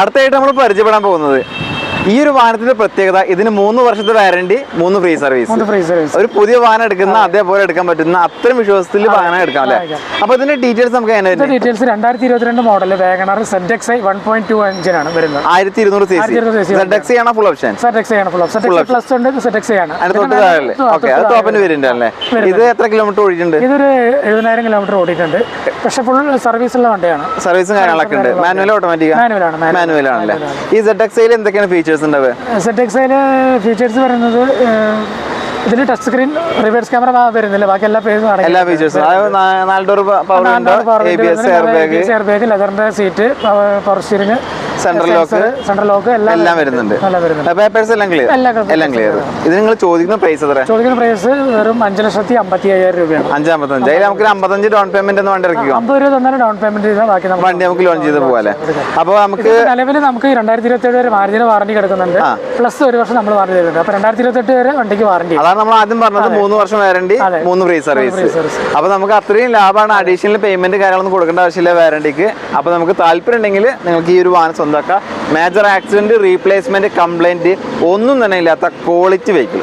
അടുത്തായിട്ട് നമ്മൾ പരിചയപ്പെടാൻ പോകുന്നത് ഈ ഒരു വാഹനത്തിന്റെ പ്രത്യേകത ഇതിന് 3 വർഷത്തെ വാറണ്ടി 3 ഫ്രീ സർവീസ്. ഒരു പുതിയ വാഹനം എടുക്കുന്ന അതേപോലെ എടുക്കാൻ പറ്റുന്ന അത്രയും വിശ്വാസത്തിൽ വാഹനം എടുക്കാം അല്ലേ? അപ്പൊ ഇതിന്റെ ഡീറ്റെയിൽസ് നമുക്ക് ഡീറ്റെയിൽസ് 2022 മോഡൽ വാഗണർ ZXi 1.2 എഞ്ചിനാണ് വരുന്നത്. 1200 cc. ZXi ആണ് ഫുൾ ഓപ്ഷൻ. ZXi ആണ് ഫുൾ ഓപ്ഷൻ. ZXi പ്ലസ് ഉണ്ട്, ZXi ആണ്. അതിന് തൊട്ട് താഴെ. ഓക്കേ, അത് ടോപ്പിന് വേരിയന്റ് അല്ലേ? ഇത് എത്ര കിലോമീറ്റർ ഓടിയിട്ടുണ്ട്? ഇതൊരു 70,000 കിലോമീറ്റർ ഓടിയിട്ടുണ്ട്. പക്ഷെ ഫുൾ സർവീസ് ഉള്ള വണ്ടിയാണ്. സർവീസും കാര്യങ്ങളൊക്കെ ഉണ്ട്. Manual automatic? മാനുവൽ ആണല്ലേ. ഈ ZXi ൽ എന്തൊക്കെയാണ് ഫീച്ചേഴ്സ് ഉണ്ടാവുക? ZXi ൽ ഫീച്ചേഴ്സ് പറയുന്നത് ഇതിൽ ടച്ച് സ്ക്രീൻ, റിവേഴ്സ് ക്യാമറ വരുന്നില്ല, ബാക്കി എല്ലാ ഫീച്ചേഴ്സും 4 door power window, ABS, airbag, ലെതറിന്റെ seat, power steering, central lock എല്ലാം വരുന്നുണ്ട്. പേപ്പേഴ്സ് എല്ലാം ക്ലിയർ. ഇത് നിങ്ങൾ ചോദിക്കുന്ന പ്രൈസ് എത്ര? ചോദിക്കുന്ന പ്രൈസ് വെറും 5,55,000 രൂപയാണ്. 5,55,000. അതിൽ നമുക്ക് 55 ഡൗൺ പേയ്മെന്റ് വണ്ടി ഇറക്കിയോ? 50 രൂപ തന്നാലും ഡൗൺ പേയ്മെന്റ് ചെയ്താൽ ബാക്കി വണ്ടി നമുക്ക് ലോൺ ചെയ്ത് പോകാല്ലേ? അപ്പോൾ നമുക്ക് നിലവിൽ നമുക്ക് 2027 വരെ മാർജിന് വാറണ്ടി കിടക്കുന്നുണ്ട്. പ്ലസ് 1 വർഷം നമ്മൾ വാറണ്ടി തരുന്നുണ്ട്. അപ്പൊ 2028 വരെ വണ്ടിക്ക് വാറണ്ടി. അതാണ് നമ്മൾ ആദ്യം പറഞ്ഞത് 3 വർഷം വാറണ്ടി 3 ഫ്രീ സർവീസ്. അപ്പൊ നമുക്ക് അത്രയും ലാഭമാണ്. അഡീഷണൽ പേയ്മെന്റ് കാര്യങ്ങളൊന്നും കൊടുക്കേണ്ട ആവശ്യമില്ല വാറണ്ടിക്ക്. അപ്പൊ നമുക്ക് താല്പര്യം ഉണ്ടെങ്കിൽ നിങ്ങൾക്ക് ഈ ഒരു വാഹനം സ്വന്തമാക്കാം. മേജർ ആക്സിഡന്റ്, റീപ്ലേസ്മെന്റ്, കംപ്ലൈന്റ് ഒന്നും തന്നെ ഇല്ലാത്ത ക്വാളിറ്റി വെഹിക്കിൾ.